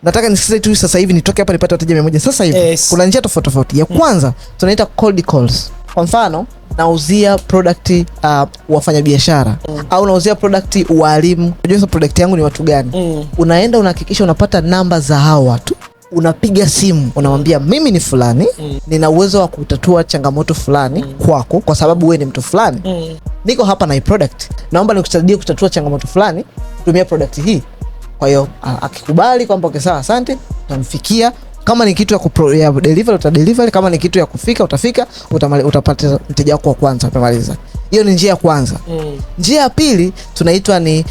nataka nisikize tu sasa hivi nitoke hapa nipate wateja 100 sasa hivi. Yes. Kuna njia tofauti tofauti. Ya kwanza tunaita cold calls. Kwa mfano nauzia product wafanya biashara au nauzia product walimu. Unajua product yangu ni watu gani? Unaenda unahakikisha unapata namba za hao watu. Unapiga simu, unamwambia mimi ni fulani, nina uwezo wa kutatua changamoto fulani kwako kwa sababu wewe ni mtu fulani. Niko hapa na hii product. Naomba nikusaidie kutatua changamoto fulani, tumia product hii. Kwa hiyo akikubali kwamba okay sawa asante, utamfikia. Kama ni kitu ya delivery utadeliver, kama ni kitu ya kufika utafika, utapata mteja wako wa kwanza utamaliza. Hiyo ni njia ya kwanza. Njia ya pili tunaitwa ni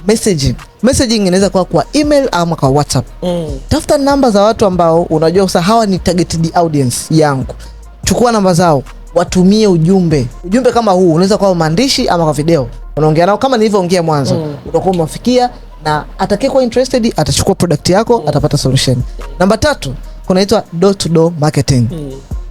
messaging. Messaging inaweza kuwa kwa email ama kwa WhatsApp. Tafuta namba za watu ambao unajua sasa hawa ni targeted audience yangu. Chukua namba zao, watumie ujumbe. Ujumbe kama huu unaweza kuwa maandishi ama kwa video. Unaongea nao kama nilivyoongea mwanzo. Utakuwa umefikia na atakayekuwa interested atachukua product yako, atapata solution. Namba 3 kunaitwa door to door marketing.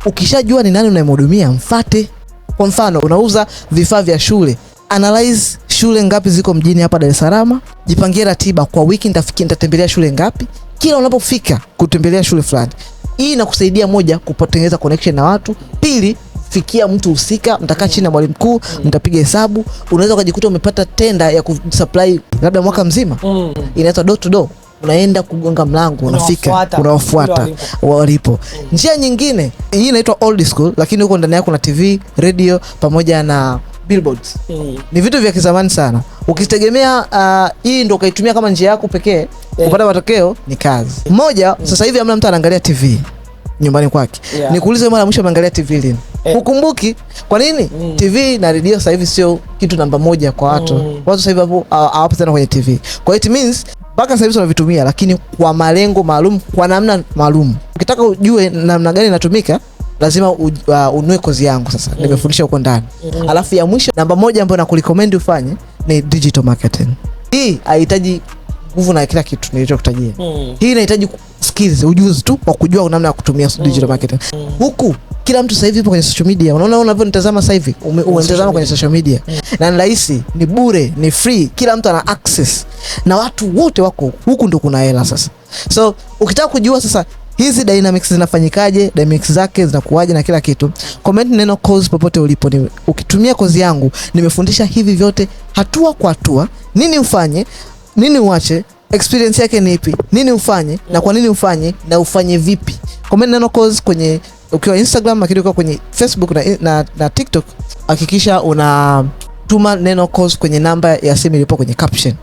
Ukishajua ni nani unayemhudumia, mfuate. Kwa mfano unauza vifaa vya shule, analyze shule ngapi ziko mjini hapa Dar es Salaam, jipangie ratiba kwa wiki nitatembelea shule ngapi. Kila unapofika kutembelea shule fulani, hii inakusaidia moja kutengeneza connection na watu, pili fikia mtu husika, mtakaa chini na mwalimu mkuu, mtapiga hesabu, unaweza kujikuta umepata tenda ya kusupply labda mwaka mzima. Inaitwa door to door. Unaenda kugonga mlango, unafika, unawafuata walipo. Njia nyingine, hii inaitwa old school, lakini huko ndani yako na TV, radio pamoja na billboards. Ni vitu vya kizamani sana. Ukitegemea hii ndio ukaitumia kama njia yako pekee kupata matokeo, ni kazi. Moja, sasa hivi hamna mtu anaangalia TV nyumbani kwake. Nikuulize mara mwisho umeangalia TV lini? Ukumbuki. Kwa nini? TV na radio sasa hivi sio kitu namba moja kwa watu. Watu sasa hivi hawapo tena kwenye TV. Kwa hiyo it means mpaka sasa hivi tunavitumia lakini kwa malengo maalum, kwa namna maalum. Ukitaka ujue namna gani inatumika, lazima unue kozi yangu sasa. Nimefundisha huko ndani. Alafu ya mwisho namba moja ambayo nakurecommend ufanye ni digital marketing. Hii haihitaji nguvu na kila kitu nilichokutajia. Hii inahitaji skills, ujuzi tu wa kujua namna ya kutumia digital marketing. Huku kila mtu sasa hivi yupo kwenye social media. Unaona unavyonitazama sasa hivi, unatazama kwenye social media. Na ni rahisi, ni bure, ni free. Kila mtu ana access. Na watu wote wako huku, ndio kuna hela sasa. So, ukitaka kujua sasa hizi dynamics zinafanyikaje, dynamics zake zinakuaje na kila kitu, comment neno course popote ulipo. Ukitumia kozi yangu, nimefundisha hivi vyote hatua kwa hatua. Nini ufanye, nini uache, experience yake ni ipi, nini ufanye na kwa nini ufanye na ufanye vipi. Comment neno course kwenye ukiwa Instagram, lakini ukiwa kwenye Facebook na TikTok, hakikisha unatuma neno course kwenye namba ya simu ilipo kwenye caption.